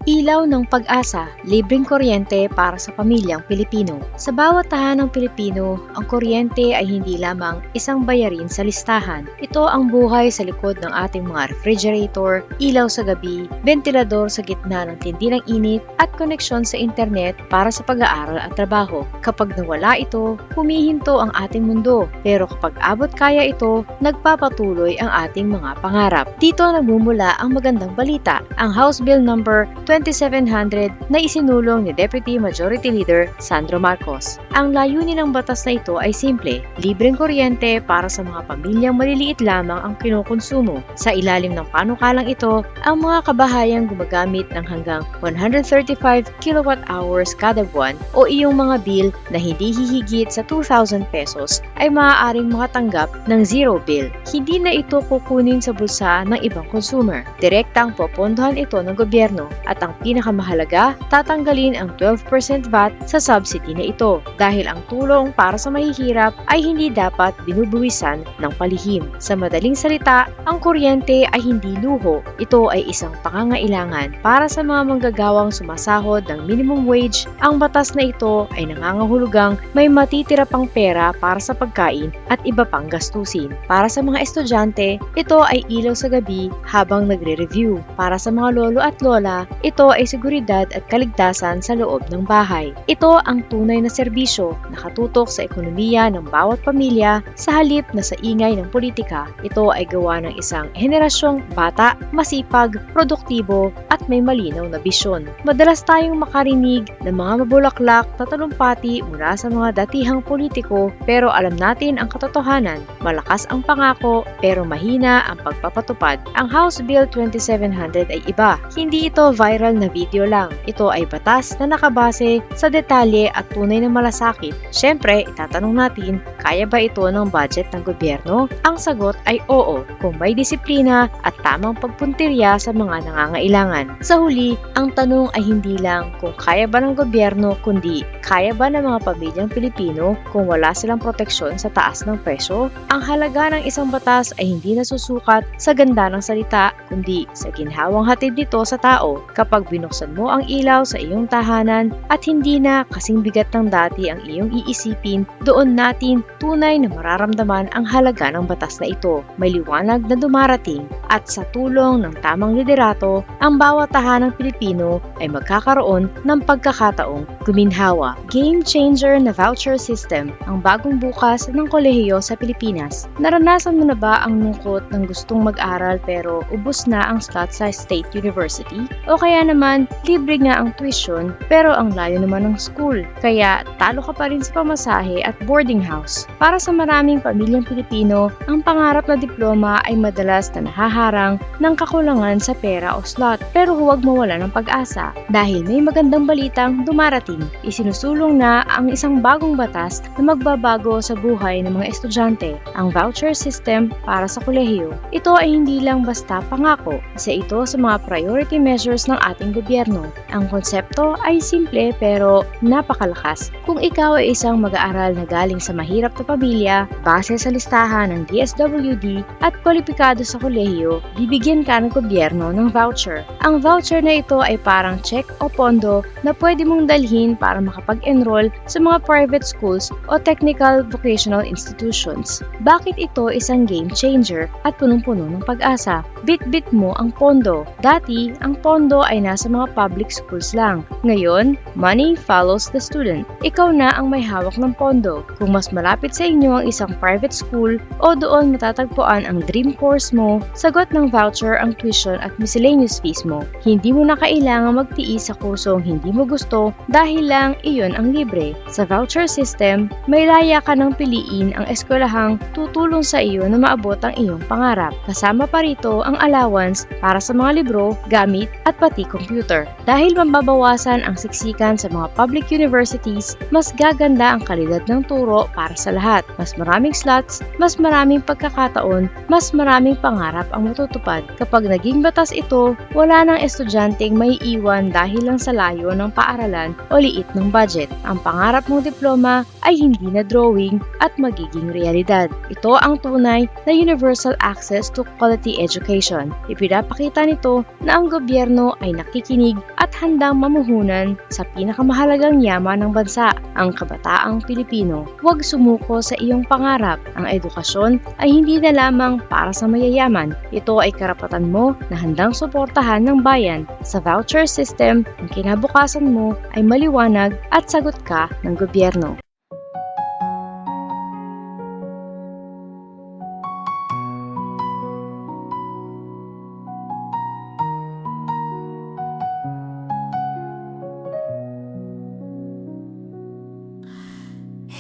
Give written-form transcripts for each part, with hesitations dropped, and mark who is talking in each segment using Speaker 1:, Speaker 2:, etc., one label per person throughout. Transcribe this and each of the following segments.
Speaker 1: Ilaw ng Pag-asa, libreng kuryente para sa pamilyang Pilipino. Sa bawat tahanang Pilipino, ang kuryente ay hindi lamang isang bayarin sa listahan. Ito ang buhay sa likod ng ating mga refrigerator, ilaw sa gabi, ventilador sa gitna ng tindi ng init, at koneksyon sa internet para sa pag-aaral at trabaho. Kapag nawala ito, humihinto ang ating mundo. Pero kapag abot kaya ito, nagpapatuloy ang ating mga pangarap. Dito nagmumula ang magandang balita, ang House Bill number 2700 na isinulong ni Deputy Majority Leader Sandro Marcos. Ang layunin ng batas na ito ay simple, libreng kuryente para sa mga pamilyang maliliit lamang ang kinukonsumo. Sa ilalim ng panukalang ito, ang mga kabahayang gumagamit ng hanggang 135 kWh kada buwan o iyong mga bill na hindi hihigit sa 2,000 pesos ay maaaring makatanggap ng zero bill. Hindi na ito kukunin sa bulsa ng ibang consumer. Direktang popondohan ito ng gobyerno at ang pinakamahalaga, tatanggalin ang 12% VAT sa subsidy na ito dahil ang tulong para sa mahihirap ay hindi dapat binubuwisan ng palihim. Sa madaling salita, ang kuryente ay hindi luho. Ito ay isang pangangailangan para sa mga manggagawang sumasahod ng minimum wage. Ang batas na ito ay nangangahulugang may matitira pang pera para sa pagkain at iba pang gastusin. Para sa mga estudyante, ito ay ilaw sa gabi habang nagre-review. Para sa mga lolo at lola, ito ay seguridad at kaligtasan sa loob ng bahay. Ito ang tunay na serbisyo, nakatutok sa ekonomiya ng bawat pamilya sa halip na sa ingay ng politika. Ito ay gawa ng isang henerasyong bata, masipag, produktibo at may malinaw na bisyon. Madalas tayong makarinig ng mga mabulaklak na talumpati mula sa mga datihang politiko pero alam natin ang katotohanan. Malakas ang pangako pero mahina ang pagpapatupad. Ang House Bill 2700 ay iba. Hindi ito viral na video lang. Ito ay batas na nakabase sa detalye at tunay na malasakit. Siyempre, itatanong natin, kaya ba ito ng budget ng gobyerno? Ang sagot ay oo, kung may disiplina at tamang pagpuntirya sa mga nangangailangan. Sa huli, ang tanong ay hindi lang kung kaya ba ng gobyerno, kundi kaya ba ng mga pamilyang Pilipino kung wala silang proteksyon sa taas ng presyo? Ang halaga ng isang batas ay hindi nasusukat sa ganda ng salita, kundi sa ginhawang hatid nito sa tao. Kapag binuksan mo ang ilaw sa iyong tahanan at hindi na kasing bigat ng dati ang iyong iisipin, doon natin tunay na mararamdaman ang halaga ng batas na ito. May liwanag na dumarating at sa tulong ng tamang liderato, ang bawat tahanang Pilipino ay magkakaroon ng pagkakataong guminhawa. Game changer na voucher system, ang bagong bukas ng kolehiyo sa Pilipinas. Naranasan mo na ba ang lungkot ng gustong mag-aral pero ubos na ang slot sa State University? O kaya naman, libre nga ang tuition pero ang layo naman ng school. Kaya talo ka pa rin sa pamasahe at boarding house. Para sa maraming pamilyang Pilipino, ang pangarap na diploma ay madalas na nahaharang ng kakulangan sa pera o slot. Pero huwag mawala ng pag-asa dahil may magandang balitang dumarating. Isinusulong na ang isang bagong batas na magbabago sa buhay ng mga estudyante, ang voucher system para sa kolehiyo. Ito ay hindi lang basta pangako, isa ito sa mga priority measures ng ating gobyerno. Ang konsepto ay simple pero napakalakas. Kung ikaw ay isang mag-aaral na galing sa mahirap na pamilya, base sa listahan ng DSWD at kwalipikado sa kolehiyo, bibigyan ka ng gobyerno ng voucher. Ang voucher na ito ay parang check o pondo na pwede mong dalhin para makapag-enroll sa mga private schools o technical vocational institutions. Bakit ito isang game changer at punong-puno ng pag-asa? Bit-bit mo ang pondo. Dati, ang pondo ay nasa mga public schools lang. Ngayon, money follows the student. Ikaw na ang may hawak ng pondo. Kung mas malapit sa inyo ang isang private school o doon matatagpuan ang dream course mo, sagot ng voucher ang tuition at miscellaneous fees mo. Hindi mo na kailangan magtiis sa kursong hindi mo gusto dahil lang iyon ang libre. Sa voucher system, may laya ka ng piliin ang eskwelahang tutulong sa iyo na maabot ang iyong pangarap. Kasama pa rito ang allowance para sa mga libro, gamit at pati computer. Dahil mababawasan ang siksikan sa mga public universities, mas gaganda ang kalidad ng turo para sa lahat. Mas maraming slots, mas maraming pagkakataon, mas maraming pangarap ang matutupad. Kapag naging batas ito, wala nang estudyanteng may iwan dahil lang sa layo ng paaralan o liit ng budget. Ang pangarap mong diploma ay hindi na drawing at magiging realidad. Ito ang tunay na universal access to quality education. Ipinapakita nito na ang gobyerno ay ay nakikinig at handang mamuhunan sa pinakamahalagang yaman ng bansa, ang kabataang Pilipino. Huwag sumuko sa iyong pangarap. Ang edukasyon ay hindi na lamang para sa mayayaman. Ito ay karapatan mo na handang suportahan ng bayan. Sa voucher system, ang kinabukasan mo ay maliwanag at sagot ka ng gobyerno.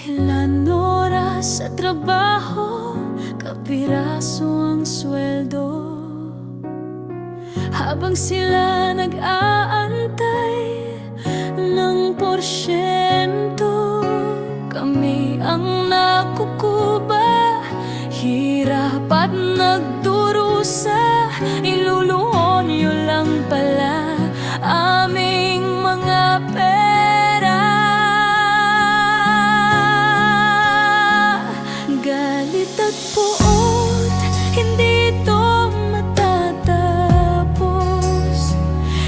Speaker 2: Ilan oras sa trabaho, kapiraso ang sweldo. Habang sila nag-aantay ng porsyento, kami ang nakukuba, hirap at nagdurusa. Iluluhon nyo lang pala aming mga pera. Galit at puot, hindi ito matatapos.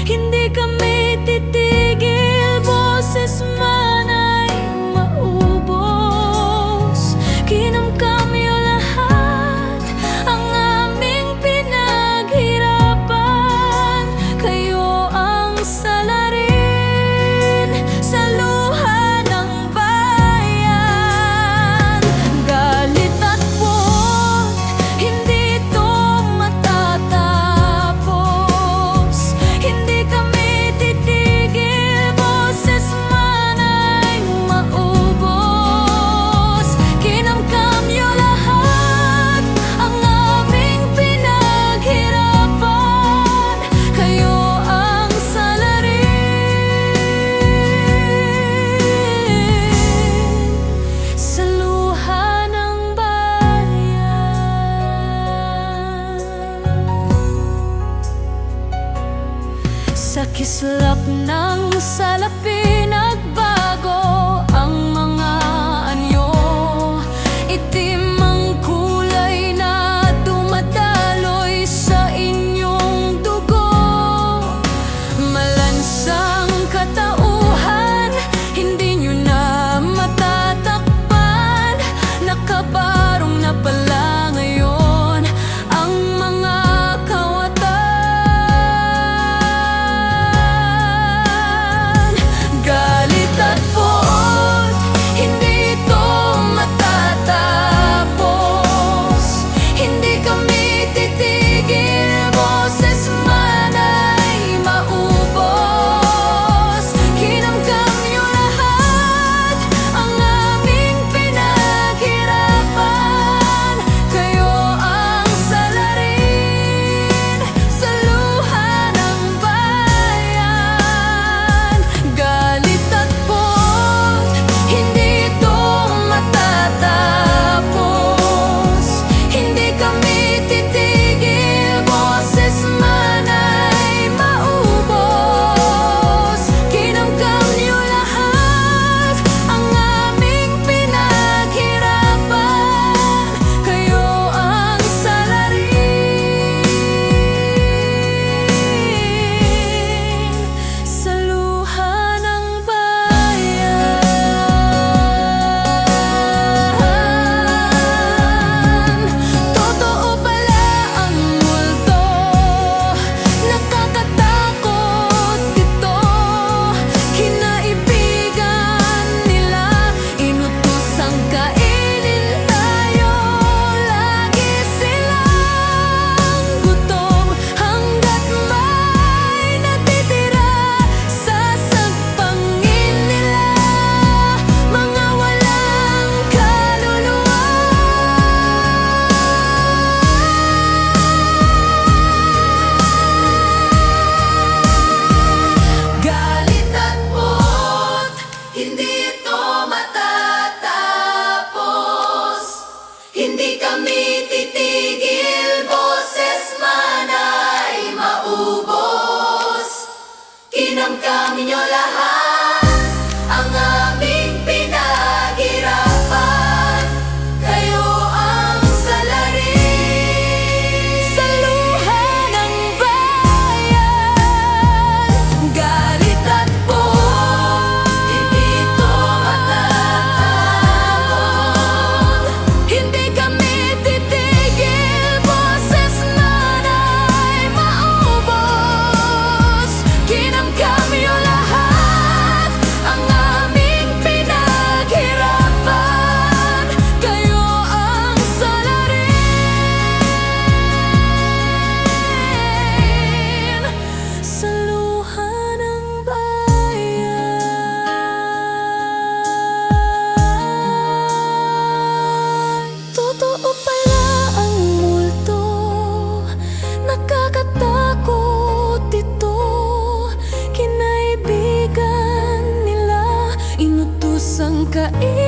Speaker 2: Hindi kami titigil, boses man ay maubos. Kinamkam nyo lahat ang aming pinaghirapan. Kayo ang salarin sa luha ng bayan. Galit at puot, hindi ito matatapos. Hindi kami titigil, boses man ay maubos. Kinamkam nyo lahat ang aming pinaghirapan. Kayo ang salarin sa luha ng bayan. Sa kislap ng salapi nagbago ang mga anyo. Itim ang kulay na dumadaloy sa inyong dugo. Malansang katauhan, hindi nyo na matatakpan. Nakabarong na pala ngayon ang mga kawatan. Galit at puot, hindi ito matatapos. Hindi kami titigil, boses man ay maubos. Kinamkam nyo lahat ang aming pinaghirapan. Kayo ang salarin sa luha ng bayan. Galit at puot, hindi ito matatapos. Hindi kami titigil, boses man ay maubos. Kinamkam nyo lahat ang aming pinaghirapan. Kayo ang salarin sa luha ng bayan. Totoo pala ang multo, nakakatakot ito. Kinaibigan nila, inutosang kainin tayo. Lagi silang gutom hanggat may natitira sa sagpangin nila. Mga walang kaluluwa. Galit at puot, hindi ito matatapos. Hindi kami titigil, boses man ay maubos. Kinamkam nyo lahat ang aming pinaghirapan. Kayo ang salarin sa luha ng bayan. kain